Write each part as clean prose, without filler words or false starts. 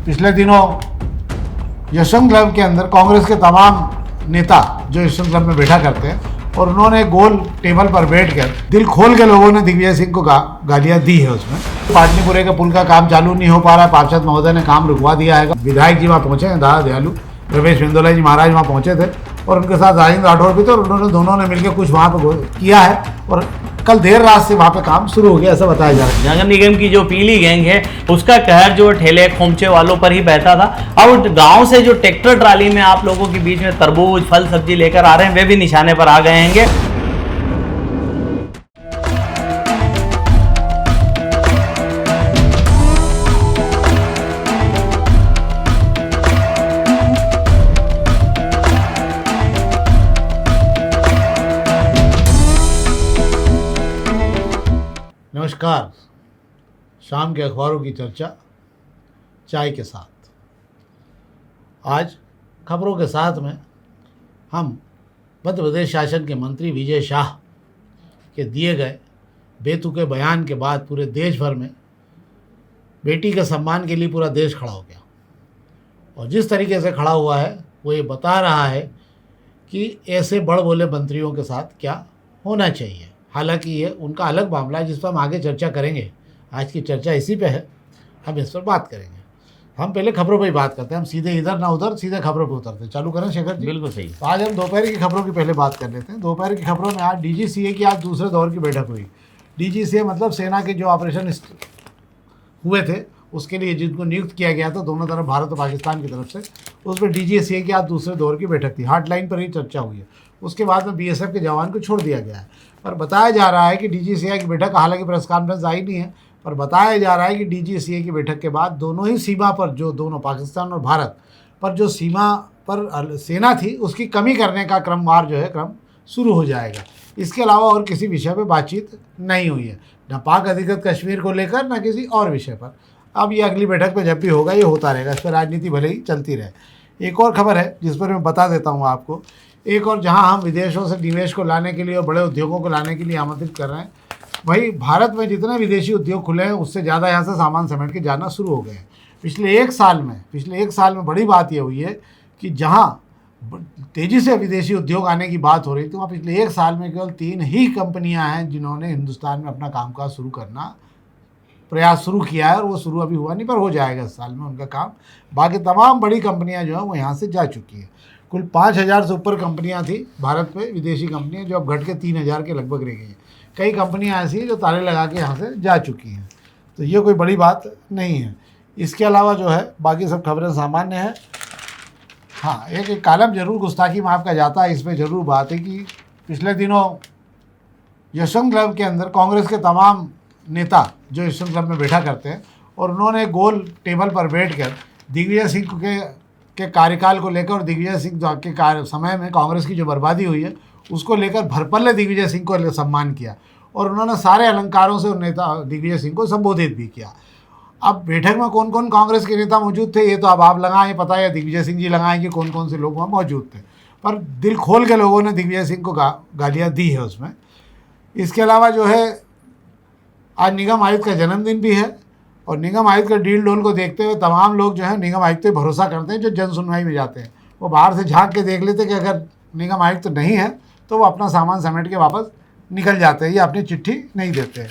पिछले दिनों यशवंत क्लब के अंदर कांग्रेस के तमाम नेता जो यशवंत क्लब में बैठा करते हैं और उन्होंने गोल टेबल पर बैठकर दिल खोल के लोगों ने दिग्विजय सिंह को गालियां दी है। उसमें पाटलिपुरे के पुल का काम चालू नहीं हो पा रहा है, पार्षद महोदय ने काम रुकवा दिया है। विधायक जी वहाँ पहुंचे हैं, दादा दयालु रमेश बिंदोला जी महाराज वहाँ पहुंचे थे और उनके साथ राजेंद्र राठौर भी थे और उन्होंने दोनों ने मिलकर कुछ वहाँ पर किया है और कल देर रात से वहाँ पे काम शुरू हो गया, ऐसा बताया जा रहा है। नगर निगम की जो पीली गैंग है उसका कहर जो ठेले खोमचे वालों पर ही बहता था। अब गांव से जो ट्रैक्टर ट्राली में आप लोगों के बीच में तरबूज फल सब्जी लेकर आ रहे हैं वे भी निशाने पर आ गए हैंगे। नमस्कार, शाम के अखबारों की चर्चा चाय के साथ। आज खबरों के साथ में हम मध्य प्रदेश शासन के मंत्री विजय शाह के दिए गए बेतुके बयान के बाद पूरे देश भर में बेटी के सम्मान के लिए पूरा देश खड़ा हो गया और जिस तरीके से खड़ा हुआ है वो ये बता रहा है कि ऐसे बड़ बोले मंत्रियों के साथ क्या होना चाहिए। हालांकि ये उनका अलग मामला है जिस पर हम आगे चर्चा करेंगे। आज की चर्चा इसी पे है, हम इस पर बात करेंगे। हम पहले खबरों पे ही बात करते हैं, हम सीधे इधर ना उधर सीधे खबरों पे उतरते हैं। चालू करें शेखर जी? बिल्कुल सही। तो आज हम दोपहर की खबरों की पहले बात कर लेते हैं। दोपहर की खबरों में आज डीजीसीए की आज दूसरे दौर की बैठक हुई। डीजीसीए मतलब सेना के जो ऑपरेशन हुए थे उसके लिए जिनको नियुक्त किया गया था दोनों तरफ, भारत और पाकिस्तान की तरफ से, उसमें डीजीसीए की आज दूसरे दौर की बैठक थी। हॉटलाइन पर ही चर्चा हुई है। उसके बाद में बीएसएफ के जवान को छोड़ दिया गया है। पर बताया जा रहा है कि डीजीसीए की बैठक, हालांकि प्रेस कॉन्फ्रेंस आई नहीं है, पर बताया जा रहा है कि डीजीसीए की बैठक के बाद दोनों ही सीमा पर, जो दोनों पाकिस्तान और भारत पर जो सीमा पर सेना थी उसकी कमी करने का क्रमवार जो है क्रम शुरू हो जाएगा। इसके अलावा और किसी विषय पर बातचीत नहीं हुई है, न पाक अधिकृत कश्मीर को लेकर न किसी और विषय पर। अब ये अगली बैठक में जब भी होगा ये होता रहेगा, इस पर राजनीति भले ही चलती रहे। एक और खबर है जिस पर मैं बता देता हूँ आपको। एक और जहां हम विदेशों से निवेश को लाने के लिए और बड़े उद्योगों को लाने के लिए आमंत्रित कर रहे हैं, वही भारत में जितने विदेशी उद्योग खुले हैं उससे ज़्यादा यहाँ से सामान समेट के जाना शुरू हो गए हैं। पिछले एक साल में बड़ी बात यह हुई है कि जहाँ तेज़ी से विदेशी उद्योग आने की बात हो रही थी वहाँ पिछले एक साल में केवल 3 ही कंपनियाँ हैं जिन्होंने हिंदुस्तान में अपना कामकाज शुरू करना प्रयास शुरू किया है और वो शुरू अभी हुआ नहीं, पर हो जाएगा इस साल में उनका काम। बाकी तमाम बड़ी कंपनियां जो हैं वो यहाँ से जा चुकी हैं। कुल 5000 से ऊपर कंपनियां थी भारत में, विदेशी कंपनियां, जो अब घट के 3000 के लगभग रह गई हैं। कई कंपनियां ऐसी हैं जो ताले लगा के यहाँ से जा चुकी हैं, तो ये कोई बड़ी बात नहीं है। इसके अलावा जो है बाकी सब खबरें सामान्य हैं। हाँ, एक कालम जरूर गुस्ताखी माफ़ का जाता है, इसमें ज़रूर बात है कि पिछले दिनों यशवंत क्लब के अंदर कांग्रेस के तमाम नेता जो यशवंत क्लब में बैठा करते हैं और उन्होंने गोल टेबल पर बैठकर दिग्विजय सिंह के कार्यकाल को लेकर और दिग्विजय सिंह के समय में कांग्रेस की जो बर्बादी हुई है उसको लेकर भरपल्ले दिग्विजय सिंह को सम्मान किया और उन्होंने सारे अलंकारों से उन नेता दिग्विजय सिंह को संबोधित भी किया। अब बैठक में कौन कौन कांग्रेस के नेता मौजूद थे ये तो अब आप लगाएं, पता है दिग्विजय सिंह जी लगाएं कि कौन कौन से लोग वहाँ मौजूद थे, पर दिल खोल के लोगों ने दिग्विजय सिंह को गालियाँ दी है उसमें। इसके अलावा जो है आज निगम आयुक्त का जन्मदिन भी है और निगम आयुक्त का डील डोल को देखते हुए तमाम लोग जो है निगम आयुक्त पे भरोसा करते हैं। जो जन सुनवाई में जाते हैं वो बाहर से झांक के देख लेते हैं कि अगर निगम आयुक्त नहीं है तो वो अपना सामान समेट के वापस निकल जाते हैं, ये अपनी चिट्ठी नहीं देते हैं।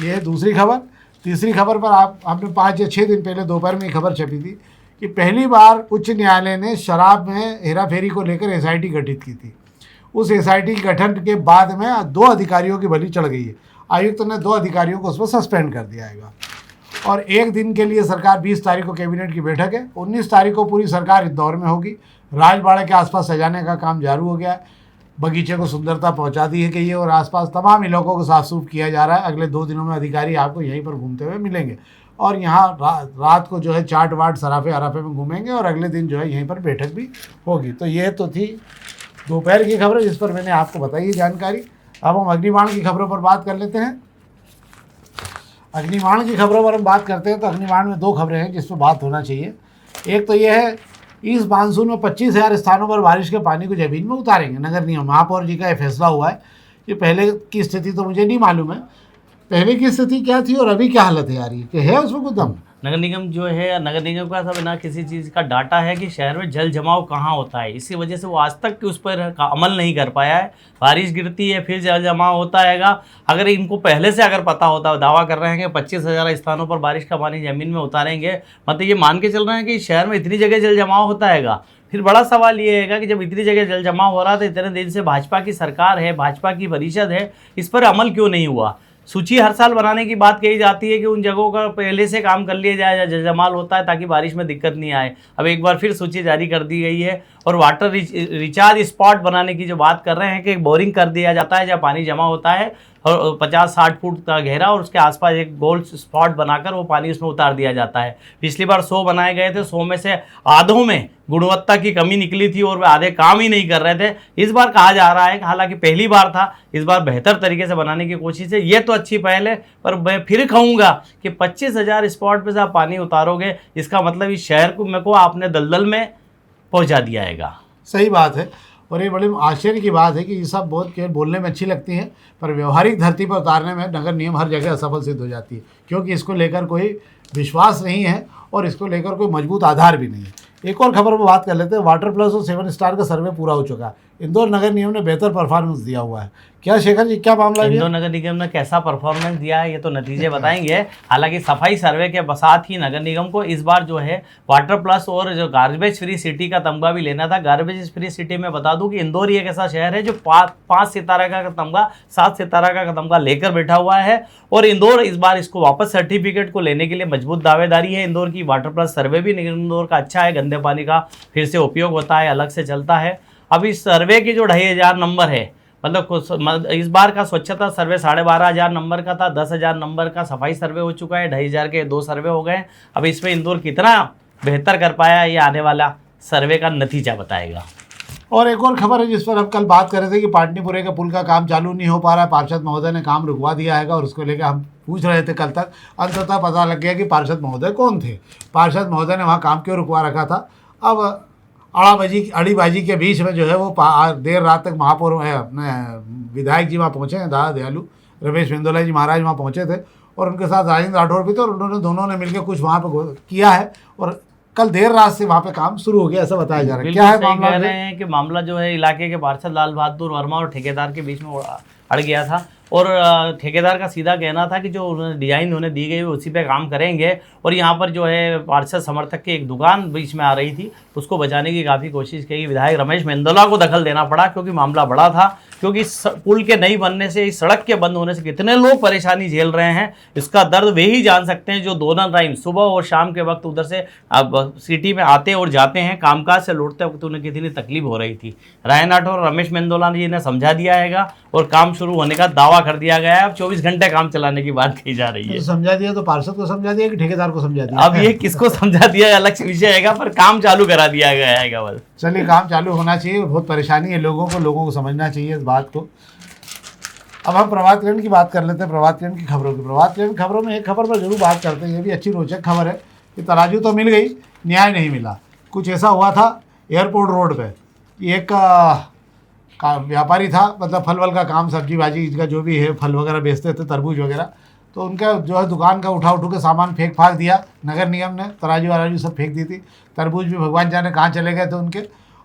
ये है दूसरी खबर। तीसरी खबर पर आपने 5 या 6 दिन पहले दोपहर में खबर छपी थी कि पहली बार उच्च न्यायालय ने शराब में हेराफेरी को लेकर एसआईटी गठित की थी। उस एसआईटी के गठन के बाद में 2 अधिकारियों की बलि चढ़ गई है। आयुक्त ने 2 अधिकारियों को उस पर सस्पेंड कर दिया है और एक दिन के लिए सरकार 20 तारीख को कैबिनेट की बैठक है। 19 तारीख को पूरी सरकार इंदौर में होगी। राजबाड़ा के आसपास सजाने का काम जारू हो गया है। बगीचे को सुंदरता पहुंचा दी है कि और आसपास तमाम इलाकों को साफ सूफ किया जा रहा है। अगले 2 दिनों में अधिकारी आपको यहीं पर घूमते हुए मिलेंगे और यहाँ रात को जो है चाट वाट सराफे अराफे में घूमेंगे और अगले दिन जो है यहीं पर बैठक भी होगी। तो ये तो थी दोपहर की खबर जिस पर मैंने आपको बताई जानकारी। अब हम अग्निबाण की खबरों पर बात कर लेते हैं। अग्निबाण की खबरों पर हम बात करते हैं तो अग्निबाण में 2 खबरें हैं जिस पर बात होना चाहिए। एक तो ये है इस मानसून में 25,000 स्थानों पर बारिश के पानी को जमीन में उतारेंगे नगर निगम। महापौर जी का यह फैसला हुआ है। ये पहले की स्थिति तो मुझे नहीं मालूम है, पहले की स्थिति क्या थी और अभी क्या हालत है यार, ये कि है उसमें कुछ दम? नगर निगम जो है, नगर निगम का सब ना किसी चीज़ का डाटा है कि शहर में जल जमाव कहाँ होता है, इसी वजह से वो आज तक उस पर अमल नहीं कर पाया है। बारिश गिरती है फिर जल जमाव होता हैगा। अगर इनको पहले से अगर पता होता, दावा कर रहे हैं कि 25,000 स्थानों पर बारिश का पानी ज़मीन में उतारेंगे, मतलब ये मान के चल रहे हैं कि शहर में इतनी जगह जल जमाव होता हैगा। फिर बड़ा सवाल ये है कि जब इतनी जगह जल जमाव हो रहा था, इतने दिन से भाजपा की सरकार है, भाजपा की परिषद है, इस पर अमल क्यों नहीं हुआ। सूची हर साल बनाने की बात कही जाती है कि उन जगहों का पहले से काम कर लिया जाए जहाँ जल जमाव होता है ताकि बारिश में दिक्कत नहीं आए। अब एक बार फिर सूची जारी कर दी गई है और वाटर रिचार्ज स्पॉट बनाने की जो बात कर रहे हैं कि बोरिंग कर दिया जाता है जहाँ पानी जमा होता है और 50-60 फुट का गहरा और उसके आसपास एक गोल्ड स्पॉट बनाकर वो पानी उसमें उतार दिया जाता है। पिछली बार 100 बनाए गए थे, 100 में से आधों में गुणवत्ता की कमी निकली थी और वे आधे काम ही नहीं कर रहे थे। इस बार कहा जा रहा है, हालांकि पहली बार था, इस बार बेहतर तरीके से बनाने की कोशिश है। ये तो अच्छी पहल है, पर मैं फिर कहूँगा कि 25,000 स्पॉट पर से आप पानी उतारोगे, इसका मतलब इस शहर को आपने दलदल में पहुँचा दिया है। सही बात है। और ये बड़ी आश्चर्य की बात है कि ये सब बहुत केवल बोलने में अच्छी लगती हैं, पर व्यवहारिक धरती पर उतारने में नगर निगम हर जगह असफल सिद्ध हो जाती है, क्योंकि इसको लेकर कोई विश्वास नहीं है और इसको लेकर कोई मजबूत आधार भी नहीं है। एक और खबर पर बात कर लेते हैं। वाटर प्लस और 7 स्टार का सर्वे पूरा हो चुका है। इंदौर नगर निगम ने बेहतर परफॉर्मेंस दिया हुआ है। क्या शेखर जी, क्या मामला है? इंदौर नगर निगम ने कैसा परफॉर्मेंस दिया है ये तो नतीजे बताएंगे। हालांकि सफाई सर्वे के साथ ही नगर निगम को इस बार जो है वाटर प्लस और जो गार्बेज फ्री सिटी का तमगा भी लेना था। गार्बेज फ्री सिटी में बता दूं कि इंदौर ही एक ऐसा शहर है जो 5 सितारा का तमगा, 7 सितारा का तमगा लेकर बैठा हुआ है और इंदौर इस बार इसको वापस सर्टिफिकेट को लेने के लिए मजबूत दावेदारी है। इंदौर की वाटर प्लस सर्वे भी इंदौर का अच्छा है, गंदे पानी का फिर से उपयोग होता है, अलग से चलता है। अब इस सर्वे की जो 2,500 नंबर है, मतलब इस बार का स्वच्छता सर्वे 12,500 नंबर का था, 10,000 नंबर का सफाई सर्वे हो चुका है, 2,500 के 2 सर्वे हो गए। अब इसमें इंदौर कितना बेहतर कर पाया ये आने वाला सर्वे का नतीजा बताएगा। और एक और खबर है जिस पर हम कल बात कर रहे थे कि पाटनीपुरे का पुल का काम चालू नहीं हो पा रहा है। पार्षद महोदय ने काम रुकवा दिया है और उसको लेकर हम पूछ रहे थे कल तक। अंततः पता लग गया कि पार्षद महोदय कौन थे। पार्षद महोदय ने वहाँ काम क्यों रुकवा रखा था। अब अड़ीबाजी के बीच में जो है वो देर रात तक महापौर अपने विधायक जी वहाँ पहुँचे हैं, दादा दयालु रमेश मेंदोला जी महाराज वहाँ पहुँचे थे और उनके साथ राजेंद्र राठौर भी थे और उन्होंने दोनों ने मिलकर कुछ वहाँ पर किया है और कल देर रात से वहाँ पे काम शुरू हो गया, ऐसा बताया जा रहा है। क्या है मामला? कह रहे हैं कि मामला जो है इलाके के पार्षद लाल बहादुर वर्मा और ठेकेदार के बीच में अड़ गया था और ठेकेदार का सीधा कहना था कि जो उन्होंने डिजाइन उन्हें दी गई उसी पे काम करेंगे और यहाँ पर जो है पार्षद समर्थक की एक दुकान बीच में आ रही थी, उसको बचाने की काफ़ी कोशिश की। विधायक रमेश मेंदोला को दखल देना पड़ा क्योंकि मामला बड़ा था, क्योंकि इस पुल के नहीं बनने से, इस सड़क के बंद होने से कितने लोग परेशानी झेल रहे हैं, इसका दर्द वे ही जान सकते हैं जो दोनों टाइम सुबह और शाम के वक्त उधर से सिटी में आते और जाते हैं, कामकाज से लौटते वक्त उन्हें कितनी तकलीफ हो रही थी। रायनाथ और रमेश मेंदोला जी ने समझा दिया है और काम शुरू होने का दावा कर दिया गया है। अब 24 घंटे काम चलाने की बात कही जा रही है। तो समझा दिया तो पार्षद को समझा दिया कि ठेकेदार को समझा दिया? अब ये किसको समझा दिया अलग से विषय है, पर काम चालू करा दिया गया है बस। चलिए, काम चालू होना चाहिए। बहुत परेशानी है लोगों को समझना चाहिए इस बात को। अब हम प्रभात किरण की बात कर लेते हैं, प्रभात किरण की खबरों की। प्रभात किरण खबरों में एक खबर पर जरूर बात करते हैं, ये भी अच्छी रोचक खबर है कि तराजू तो मिल गई, न्याय नहीं मिला। कुछ ऐसा हुआ था एयरपोर्ट रोड पे, एक व्यापारी था, मतलब फल वल का काम, सब्जी भाजी का जो भी है, फल वगैरह बेचते थे, तरबूज वगैरह, तो उनका जो है दुकान का उठा के सामान फेंक फाक दिया। नगर निगम ने तराजू वराजू सब फेंक दी थी। तरबूज भी भगवान जाने कहाँ चले गए थे उनके,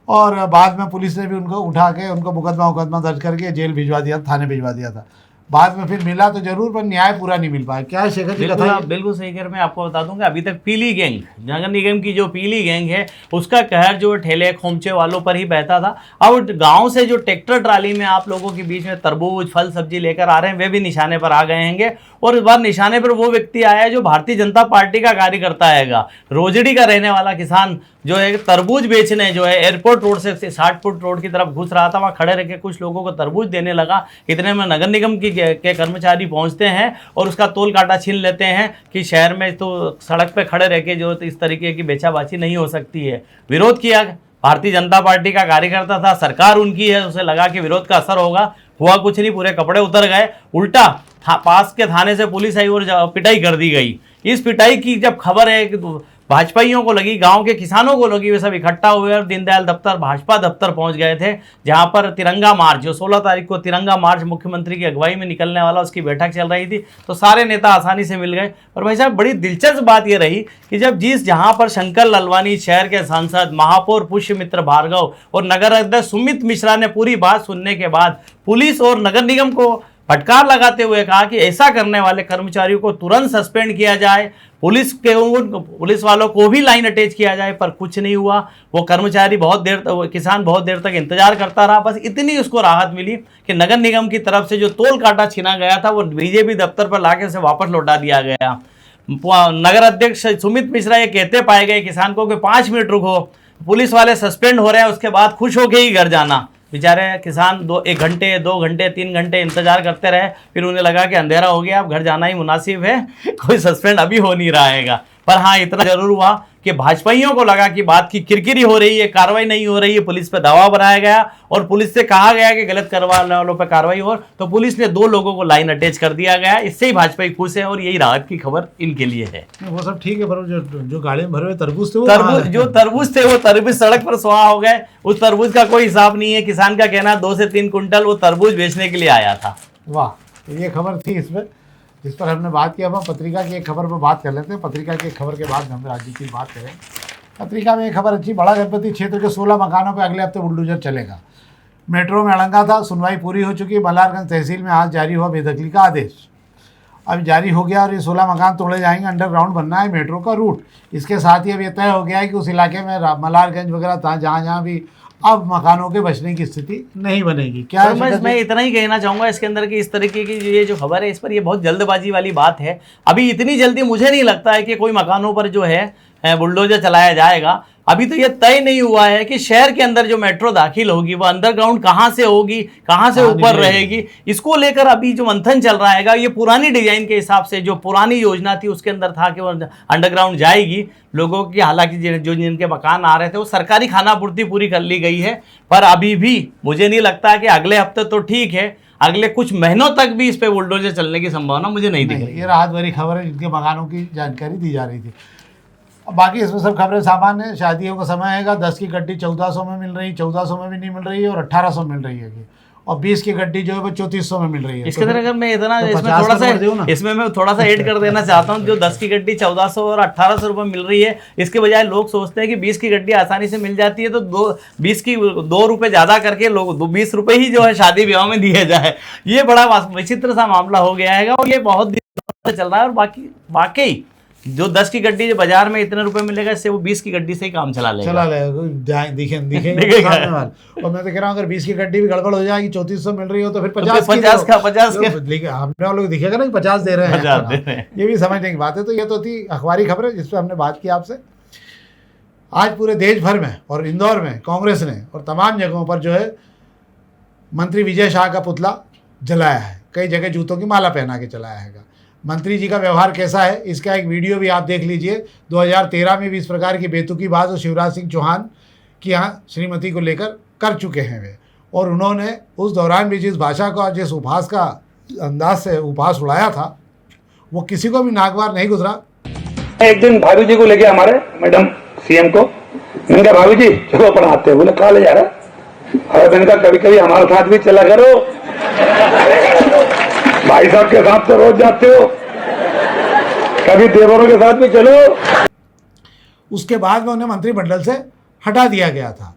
और बाद में पुलिस ने भी उनको उठा के उनको मुकदमा दर्ज करके जेल भिजवा दिया, थाने भिजवा दिया था। बाद में फिर मिला तो जरूर, पर न्याय पूरा नहीं मिल पाया। क्या है शेखर जी? बिल्कुल सही कह, मैं आपको बता दूं कि अभी तक पीली गैंग, नगर निगम की जो पीली गैंग है उसका कहर जो ठेले खोमचे वालों पर ही बहता था। अब गांव से जो ट्रैक्टर ट्राली में आप लोगों के बीच में तरबूज फल सब्जी लेकर आ रहे हैं, वे भी निशाने पर आ गए हैं। और इस बार निशाने पर वो व्यक्ति आया है जो भारतीय जनता पार्टी का कार्यकर्ता है। रोजड़ी का रहने वाला किसान जो है तरबूज बेचने जो है एयरपोर्ट रोड से 60 फुट रोड की तरफ घुस रहा था, वहाँ खड़े रह के कुछ लोगों को तरबूज देने लगा। इतने में नगर निगम के कर्मचारी पहुंचते हैं और उसका तोल काटा छीन लेते हैं कि शहर में तो सड़क पे खड़े रह के जो इस तरीके की बेचाबाची नहीं हो सकती है। विरोध किया, भारतीय जनता पार्टी का कार्यकर्ता था, सरकार उनकी है, उसे लगा कि विरोध का असर होगा, हुआ कुछ नहीं, पूरे कपड़े उतर गए। उल्टा पास के थाने से पुलिस आई और पिटाई कर दी गई। इस पिटाई की जब खबर है कि भाजपाइयों को लगी, गांव के किसानों को लगी, वे सब इकट्ठा हुए और दीनदयाल दफ्तर, भाजपा दफ्तर पहुंच गए थे, जहां पर तिरंगा मार्च, जो 16 तारीख को तिरंगा मार्च मुख्यमंत्री की अगुवाई में निकलने वाला, उसकी बैठक चल रही थी। तो सारे नेता आसानी से मिल गए। और भाई साहब, बड़ी दिलचस्प बात यह रही कि जहां पर शंकर ललवानी, शहर के सांसद, महापौर पुष्यमित्र भार्गव और नगर अध्यक्ष सुमित मिश्रा ने पूरी बात सुनने के बाद पुलिस और नगर निगम को फटकार लगाते हुए कहा कि ऐसा करने वाले कर्मचारियों को तुरंत सस्पेंड किया जाए, पुलिस वालों को भी लाइन अटैच किया जाए, पर कुछ नहीं हुआ। वो कर्मचारी किसान बहुत देर तक इंतजार करता रहा। बस इतनी उसको राहत मिली कि नगर निगम की तरफ से जो तोल कांटा छीना गया था वो बीजेपी दफ्तर पर लाके उसे वापस लौटा दिया गया। नगर अध्यक्ष सुमित मिश्रा ये कहते पाए गए किसान को कि 5 मिनट रुको, पुलिस वाले सस्पेंड हो रहे हैं, उसके बाद खुश होके ही घर जाना। बेचारे किसान 1 घंटे 2 घंटे 3 घंटे इंतजार करते रहे। फिर उन्हें लगा कि अंधेरा हो गया, अब घर जाना ही मुनासिब है, कोई सस्पेंड अभी हो नहीं रहा। पर हाँ, इतना जरूर हुआ कि भाजपाइयों को लगा कि बात की किरकिरी हो रही है, कार्रवाई नहीं हो रही है, पुलिस पे दबाव बनाया गया और पुलिस से कहा गया कि गलत करवाने वालों पर कार्रवाई हो, तो पुलिस ने 2 लोगों को लाइन अटैच कर दिया गया। इससे ही भाजपाई खुश है और यही राहत की खबर इनके लिए है। वो सब ठीक है, पर जो गाड़ी में भरे हुए तरबूज थे, वो तरबूज सड़क पर सुहा हो गए। उस तरबूज का कोई हिसाब नहीं है। किसान का कहना 2 से 3 कुंटल वो तरबूज बेचने के लिए आया था। वाह, तो ये खबर थी इसमें, जिस पर हमने बात किया। अब हम पत्रिका की एक खबर पर बात कर लेते हैं। पत्रिका की एक खबर के बाद हम राज्य की बात करें। पत्रिका में एक खबर अच्छी, बड़ा गणपति क्षेत्र के 16 मकानों पर अगले हफ्ते बुलडोजर चलेगा। मेट्रो में अड़ंगा था, सुनवाई पूरी हो चुकी है। मल्हारगंज तहसील में आज जारी हुआ बेदखली का आदेश। अब जारी हो गया और ये 16 मकान तोड़े जाएंगे। अंडरग्राउंड बनना है मेट्रो का रूट। इसके साथ ही अब ये तय हो गया है कि उस इलाके में मल्हारगंज वगैरह जहाँ भी अब मकानों के बचने की स्थिति नहीं बनेगी। क्या है? मैं इतना ही कहना चाहूंगा इसके अंदर कि इस तरीके की ये जो खबर है, इस पर ये बहुत जल्दबाजी वाली बात है। अभी इतनी जल्दी मुझे नहीं लगता है कि कोई मकानों पर जो है बुलडोजर चलाया जाएगा। अभी तो ये तय नहीं हुआ है कि शहर के अंदर जो मेट्रो दाखिल होगी वो अंडरग्राउंड कहाँ से होगी, कहाँ से ऊपर रहेगी। इसको लेकर अभी जो मंथन चल रहा है, ये पुरानी डिजाइन के हिसाब से जो पुरानी योजना थी उसके अंदर था कि वो अंडरग्राउंड जाएगी। लोगों की हालांकि जो जिनके मकान आ रहे थे वो सरकारी खानापूर्ति पूरी कर ली गई है, पर अभी भी मुझे नहीं लगता कि अगले हफ्ते तो ठीक है, अगले कुछ महीनों तक भी इस पे बुलडोजर चलने की संभावना मुझे नहीं दिख रही। ये राहत भरी खबर है, जिनके मकानों की जानकारी दी जा रही थी। बाकी इसमें सब खबरें सामान्य है। शादियों का समय है, 10 की गड्डी 1400 में मिल रही, 1400 में भी नहीं मिल रही है और 1800 मिल रही है, और 20 की गड्डी जो है वो 3400 में मिल रही है। इसके अंदर अगर मैं इतना इसमें मैं थोड़ा सा ऐड कर देना चाहता हूँ, जो 10 की गड्डी 1400 और 1800 रुपये मिल रही है, इसके बजाय लोग सोचते हैं कि 20 की गड्डी आसानी से मिल जाती है, तो 20 की 2 रुपये ज़्यादा करके लोग 20 रुपये ही जो है शादी ब्याह में दिए जाए। ये बड़ा विचित्र सा मामला हो गया है और ये बहुत दिन से चल रहा है। और वाकई जो 10 की गड्डी जो बाजार में इतने रुपए मिलेगा, इससे वो 20 की गड्डी से ही काम चला लेगा। दिखेगा। और मैं तो कह रहा हूँ, अगर 20 की गड्डी भी गड़बड़ हो जाएगी, 3400 मिल रही हो, तो फिर 50 हमने लोग दिखेगा ना कि 50 दे रहे हैं। ये भी समझने की बात है। तो ये तो थी अखबारी खबर है जिस पर हमने बात की आपसे। आज पूरे देश भर में और इंदौर में कांग्रेस ने और तमाम जगहों पर जो है मंत्री विजय शाह का पुतला जलाया है। कई जगह जूतों की माला पहना के चलाया है। मंत्री जी का व्यवहार कैसा है, इसका एक वीडियो भी आप देख लीजिए। 2013 में भी इस प्रकार की बेतुकी बात और शिवराज सिंह चौहान की यहाँ श्रीमती को लेकर कर चुके हैं वे, और उन्होंने उस दौरान भी जिस भाषा का, जिस उपहास का अंदाज से उपहास उड़ाया था, वो किसी को भी नागवार नहीं गुजरा। एक दिन भाभी जी को लेके हमारे मैडम सीएम को, मैंने कहा भाभी जी चलो पढ़ाते हैं। बोले कहा ले जा रहा। और मैंने कहा कभी कभी हमारे साथ भी चला करो, भाई साहब के साथ तो रोज जाते हो, कभी देवरों के साथ भी चलो। उसके बाद में उन्हें मंत्रिमंडल से हटा दिया गया था।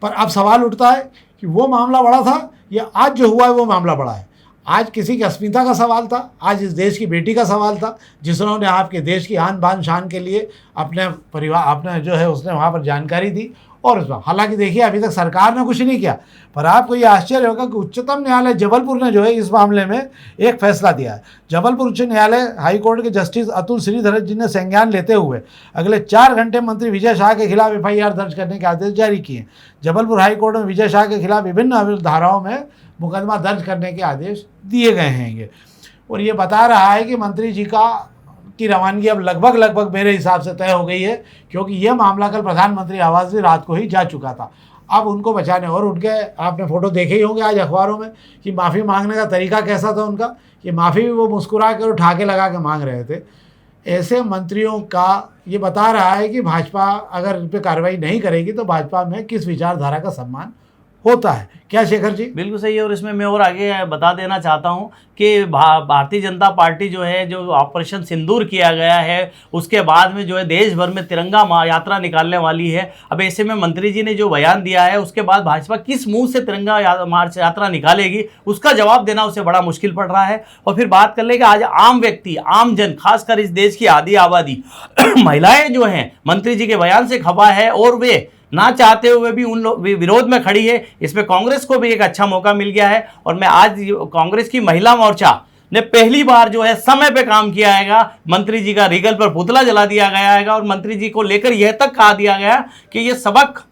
पर अब सवाल उठता है कि वो मामला बड़ा था या आज जो हुआ है वो मामला बड़ा है। आज किसी की अस्मिता का सवाल था, आज इस देश की बेटी का सवाल था, जिसने आपके देश की आन बान शान के लिए अपने परिवार, अपने जो है उसने वहाँ पर जानकारी दी। और हालांकि देखिए अभी तक सरकार ने कुछ नहीं किया, पर आपको ये आश्चर्य होगा कि उच्चतम न्यायालय जबलपुर ने जो है इस मामले में एक फैसला दिया है। जबलपुर उच्च न्यायालय हाई कोर्ट के जस्टिस अतुल श्रीधर जी ने संज्ञान लेते हुए अगले 4 घंटे मंत्री विजय शाह के खिलाफ FIR दर्ज करने के आदेश जारी किए। जबलपुर हाई कोर्ट में विजय शाह के खिलाफ विभिन्न धाराओं में मुकदमा दर्ज करने के आदेश दिए गए हैं ये। और ये बता रहा है कि मंत्री जी की रवानगी अब लगभग मेरे हिसाब से तय हो गई है, क्योंकि ये मामला कल प्रधानमंत्री आवास में रात को ही जा चुका था। अब उनको बचाने, और उनके आपने फ़ोटो देखे ही होंगे आज अखबारों में कि माफ़ी मांगने का तरीका कैसा था उनका, कि माफ़ी भी वो मुस्कुरा कर उठा के लगा के मांग रहे थे। ऐसे मंत्रियों का ये बता रहा है कि भाजपा अगर इन पर कार्रवाई नहीं करेगी तो भाजपा में किस विचारधारा का सम्मान होता है। क्या शेखर जी? बिल्कुल सही है। और इसमें मैं और आगे बता देना चाहता हूं कि भारतीय जनता पार्टी जो है, जो ऑपरेशन सिंदूर किया गया है, उसके बाद में जो है देश भर में तिरंगा यात्रा निकालने वाली है। अब ऐसे में मंत्री जी ने जो बयान दिया है, उसके बाद भाजपा किस मुंह से तिरंगा मार्च यात्रा निकालेगी, उसका जवाब देना उसे बड़ा मुश्किल पड़ रहा है। और फिर बात कर ले कि आज आम व्यक्ति, आम जन, खासकर इस देश की आधी आबादी महिलाएं जो हैं मंत्री जी के बयान से खफा है, और वे ना चाहते हुए भी उन लोग विरोध में खड़ी है। इसमें कांग्रेस को भी एक अच्छा मौका मिल गया है। और मैं आज कांग्रेस की महिला मोर्चा ने पहली बार जो है समय पे काम किया है। मंत्री जी का रीगल पर पुतला जला दिया गया है और मंत्री जी को लेकर यह तक कहा दिया गया कि ये सबक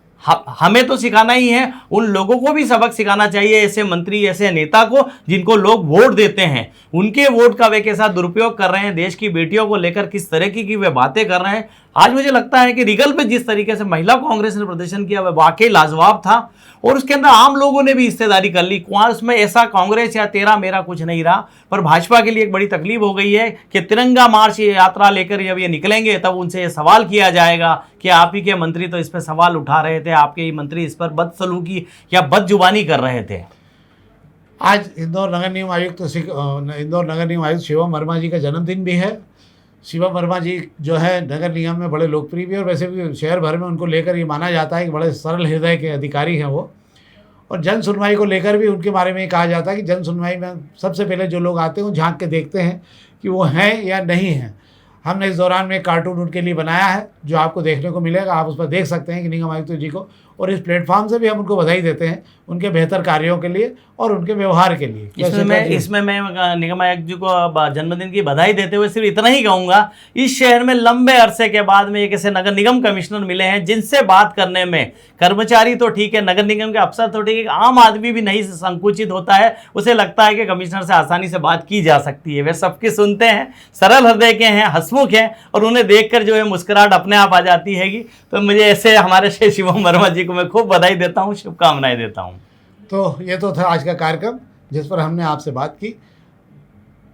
हमें तो सिखाना ही है, उन लोगों को भी सबक सिखाना चाहिए, ऐसे मंत्री, ऐसे नेता को जिनको लोग वोट देते हैं, उनके वोट का वे कैसा दुरुपयोग कर रहे हैं, देश की बेटियों को लेकर किस तरह की वे बातें कर रहे हैं। आज मुझे लगता है कि रीगल पे जिस तरीके से महिला कांग्रेस ने प्रदर्शन किया वह वाकई लाजवाब था, और उसके अंदर आम लोगों ने भी हिस्सेदारी कर ली। उसमें ऐसा कांग्रेस या तेरा मेरा कुछ नहीं रहा। पर भाजपा के लिए एक बड़ी तकलीफ हो गई है कि तिरंगा मार्च यात्रा लेकर जब ये निकलेंगे तब उनसे ये सवाल किया जाएगा कि आप ही के मंत्री तो इस पर सवाल उठा रहे थे, आपके ही मंत्री इस पर बदसलूकी या बदजुबानी कर रहे थे। आज इंदौर नगर निगम आयुक्त शिवम वर्मा जी का जन्मदिन भी है। शिवम वर्मा जी जो है नगर निगम में बड़े लोकप्रिय भी, और वैसे भी शहर भर में उनको लेकर ये माना जाता है कि बड़े सरल हृदय के अधिकारी हैं वो। और जन सुनवाई को लेकर भी उनके बारे में ये कहा जाता है कि जन सुनवाई में सबसे पहले जो लोग आते हैं वो झांक के देखते हैं कि वो हैं या नहीं हैं। हमने इस दौरान में एक कार्टून उनके लिए बनाया है जो आपको देखने को मिलेगा, आप उस पर देख सकते हैं कि निगम आयुक्त जी को, और इस प्लेटफॉर्म से भी हम उनको बधाई देते हैं उनके बेहतर कार्यों के लिए और उनके व्यवहार के लिए। इसमें मैं निगम आयुक्त जी को जन्मदिन की बधाई देते हुए सिर्फ इतना ही कहूँगा, इस शहर में लंबे अरसे के बाद में एक ऐसे नगर निगम कमिश्नर मिले हैं जिनसे बात करने में कर्मचारी तो ठीक है, नगर निगम के अफसर तो ठीक है, आम आदमी भी नहीं संकुचित होता है। उसे लगता है कि कमिश्नर से आसानी से बात की जा सकती है। वे सबकी सुनते हैं, सरल हृदय के हैं, हंसमुख हैं, और उन्हें देखकर जो है मुस्कुराहट अपने आप आ जाती है। तो मुझे ऐसे हमारे शिवम वर्मा जी को मैं खूब बधाई देता हूँ, शुभकामनाएं देता हूँ। तो ये तो था आज का कार्यक्रम जिस पर हमने आपसे बात की,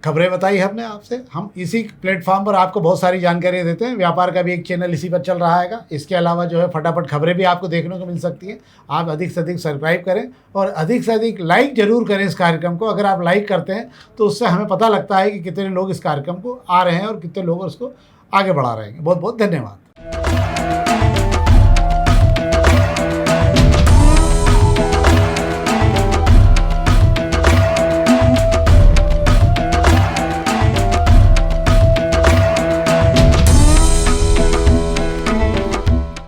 खबरें बताई हमने आपसे। हम इसी प्लेटफॉर्म पर आपको बहुत सारी जानकारियाँ देते हैं। व्यापार का भी एक चैनल इसी पर चल रहा है। इसके अलावा जो है फटाफट खबरें भी आपको देखने को मिल सकती हैं। आप अधिक से अधिक सब्सक्राइब करें और अधिक से अधिक लाइक जरूर करें इस कार्यक्रम को। अगर आप लाइक करते हैं तो उससे हमें पता लगता है कि कितने लोग इस कार्यक्रम को आ रहे हैं और कितने लोग उसको आगे बढ़ा रहे हैं। बहुत बहुत धन्यवाद।